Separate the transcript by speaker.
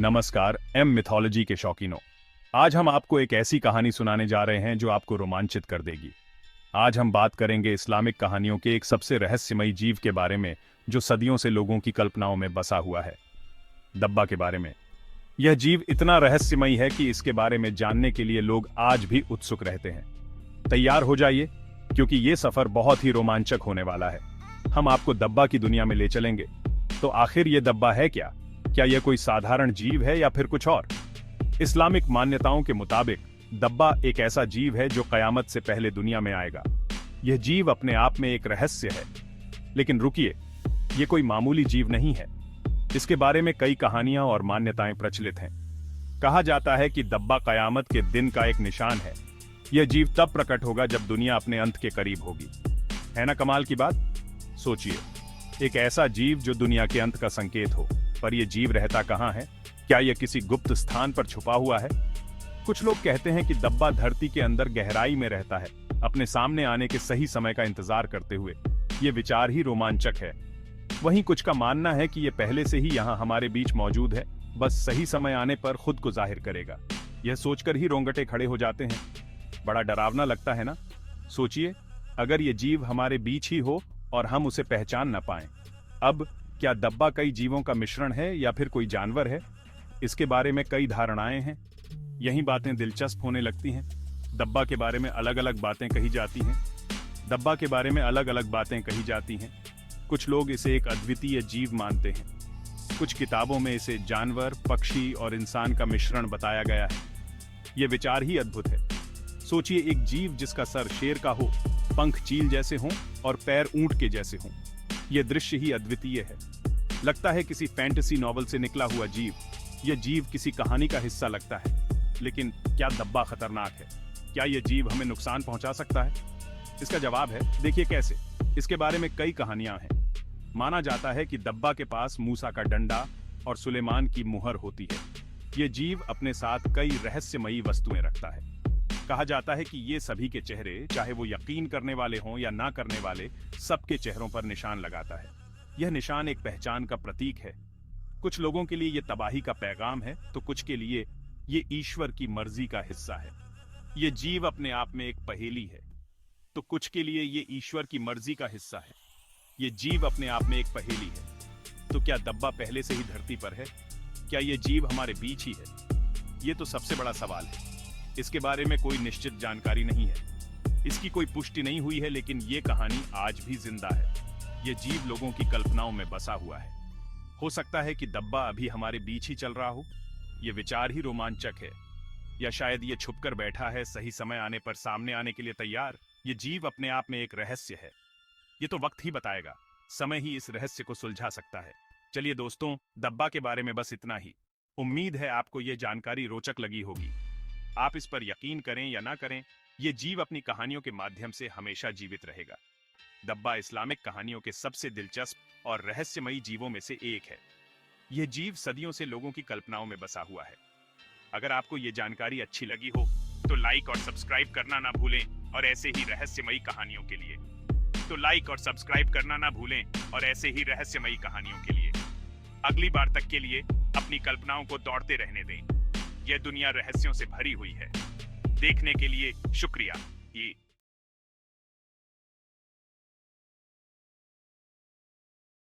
Speaker 1: नमस्कार M mythology के शौकीनों। आज हम आपको एक ऐसी कहानी सुनाने जा रहे हैं जो आपको रोमांचित कर देगी। आज हम बात करेंगे इस्लामिक कहानियों के एक सबसे रहस्यमयी जीव के बारे में जो सदियों से लोगों की कल्पनाओं में बसा हुआ है, दब्बा के बारे में। यह जीव इतना रहस्यमयी है कि इसके बारे में जानने के लिए लोग आज भी उत्सुक रहते हैं। तैयार हो जाइए, क्योंकि ये सफर बहुत ही रोमांचक होने वाला है। हम आपको दब्बा की दुनिया में ले चलेंगे। तो आखिर ये दब्बा है क्या? क्या यह कोई साधारण जीव है या फिर कुछ और? इस्लामिक मान्यताओं के मुताबिक दब्बा एक ऐसा जीव है जो कयामत से पहले दुनिया में आएगा। यह जीव अपने आप में एक रहस्य है। लेकिन रुकिए, यह कोई मामूली जीव नहीं है। इसके बारे में कई कहानियां और मान्यताएं प्रचलित हैं। कहा जाता है कि दब्बा कयामत के दिन का एक निशान है। यह जीव तब प्रकट होगा जब दुनिया अपने अंत के करीब होगी। है ना कमाल की बात? सोचिए, एक ऐसा जीव जो दुनिया के अंत का संकेत हो। पर यह जीव रहता कहां है? क्या यह किसी गुप्त स्थान पर छुपा हुआ है? कुछ लोग कहते हैं कि दब्बा धरती के अंदर गहराई में रहता है, अपने सामने आने के सही समय का इंतजार करते हुए। यह विचार ही रोमांचक है। वहीं कुछ का मानना है कि यह पहले से ही यहां हमारे बीच मौजूद है, बस सही समय आने पर खुद को जाहिर करेगा। यह सोचकर ही रोंगटे खड़े हो जाते हैं। बड़ा डरावना लगता है ना? सोचिए, अगर यह जीव हमारे बीच ही हो और हम उसे पहचान न पाएं। अब क्या दब्बा कई जीवों का मिश्रण है या फिर कोई जानवर है? इसके बारे में कई धारणाएं हैं। यही बातें दिलचस्प होने लगती हैं। दब्बा के बारे में अलग अलग बातें कही जाती हैं। दब्बा के बारे में अलग अलग बातें कही जाती हैं। कुछ लोग इसे एक अद्वितीय जीव मानते हैं। कुछ किताबों में इसे जानवर, पक्षी और इंसान का मिश्रण बताया गया है। यह विचार ही अद्भुत है। सोचिए, एक जीव जिसका सर शेर का हो, पंख चील जैसे हों और पैर ऊंट के जैसे हों। यह दृश्य ही अद्वितीय है। लगता है किसी फैंटेसी नॉवल से निकला हुआ जीव। यह जीव किसी कहानी का हिस्सा लगता है। लेकिन क्या दब्बा खतरनाक है? क्या यह जीव हमें नुकसान पहुंचा सकता है? इसका जवाब है, देखिए कैसे। इसके बारे में कई कहानियां हैं। माना जाता है कि दब्बा के पास मूसा का डंडा और सुलेमान की मुहर होती है। यह जीव अपने साथ कई रहस्यमयी वस्तुएं रखता है। कहा जाता है कि ये सभी के चेहरे, चाहे वो यकीन करने वाले हों या ना करने वाले, सबके चेहरों पर निशान लगाता है। यह निशान एक पहचान का प्रतीक है। कुछ लोगों के लिए यह तबाही का पैगाम है, तो कुछ के लिए ये ईश्वर की मर्जी का हिस्सा है। यह जीव अपने आप में एक पहेली है, तो कुछ के लिए ये ईश्वर की मर्जी का हिस्सा है। यह जीव अपने आप में एक पहेली है। तो क्या दब्बा पहले से ही धरती पर है? क्या यह जीव हमारे बीच ही है? ये तो सबसे बड़ा सवाल है। इसके बारे में कोई निश्चित जानकारी नहीं है। इसकी कोई पुष्टि नहीं हुई है, लेकिन ये कहानी आज भी जिंदा है। ये जीव लोगों की कल्पनाओं में बसा हुआ है। हो सकता है कि दब्बा अभी हमारे बीच ही चल रहा हो। ये विचार ही रोमांचक है। या शायद ये छुपकर बैठा है, सही समय आने पर सामने आने के लिए तैयार। ये जीव अपने आप में एक रहस्य है। ये तो वक्त ही बताएगा। समय ही इस रहस्य को सुलझा सकता है। चलिए दोस्तों, दब्बा के बारे में बस इतना ही। उम्मीद है आपको ये जानकारी रोचक लगी होगी। आप इस पर यकीन करें या ना करें, ये जीव अपनी कहानियों के माध्यम से हमेशा जीवित रहेगा। दब्बा इस्लामिक कहानियों के सबसे दिलचस्प और रहस्यमयी जीवों में से एक है। यह जीव सदियों से लोगों की कल्पनाओं में बसा हुआ है। अगर आपको ये जानकारी अच्छी लगी हो तो लाइक और सब्सक्राइब करना ना भूलें। और ऐसे ही रहस्यमयी कहानियों के लिए अगली बार तक के लिए अपनी कल्पनाओं को दौड़ते रहने दें। यह दुनिया रहस्यों से भरी हुई है। देखने के लिए शुक्रिया। ये